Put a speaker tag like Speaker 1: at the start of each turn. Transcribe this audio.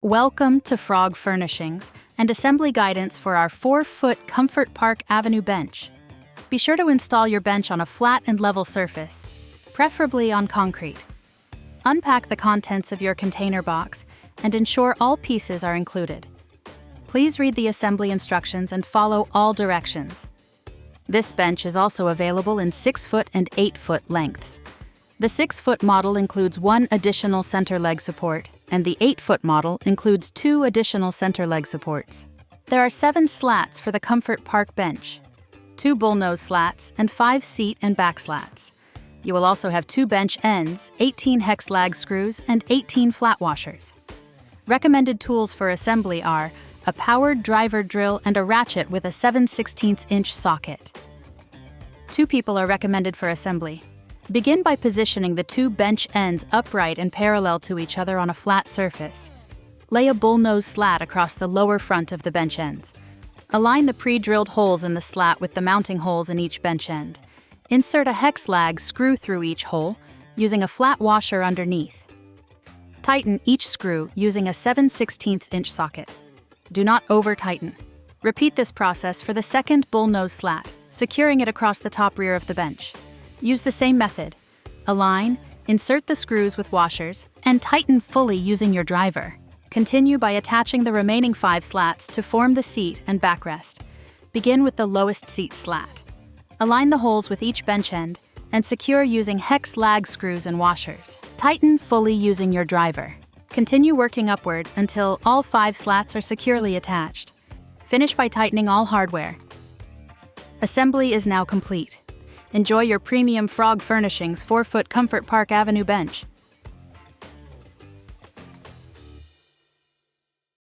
Speaker 1: Welcome to Frog Furnishings and assembly guidance for our 4-foot Comfort Park Avenue bench. Be sure to install your bench on a flat and level surface, preferably on concrete. Unpack the contents of your container box and ensure all pieces are included. Please read the assembly instructions and follow all directions. This bench is also available in 6-foot and 8-foot lengths. The 6-foot model includes 1 additional center leg support, and the 8-foot model includes 2 additional center leg supports. There are 7 slats for the Comfort Park bench, 2 bullnose slats, and 5 seat and back slats. You will also have 2 bench ends, 18 hex lag screws, and 18 flat washers. Recommended tools for assembly are a powered driver drill and a ratchet with a 7/16" socket. 2 people are recommended for assembly. Begin by positioning the 2 bench ends upright and parallel to each other on a flat surface. Lay a bullnose slat across the lower front of the bench ends. Align the pre-drilled holes in the slat with the mounting holes in each bench end. Insert a hex lag screw through each hole, using a flat washer underneath. Tighten each screw using a 7/16" socket. Do not over-tighten. Repeat this process for the second bullnose slat, securing it across the top rear of the bench. Use the same method. Align, insert the screws with washers, and tighten fully using your driver. Continue by attaching the remaining 5 slats to form the seat and backrest. Begin with the lowest seat slat. Align the holes with each bench end and secure using hex lag screws and washers. Tighten fully using your driver. Continue working upward until all 5 slats are securely attached. Finish by tightening all hardware. Assembly is now complete. Enjoy your premium Frog Furnishings 4-foot Comfort Park Avenue bench.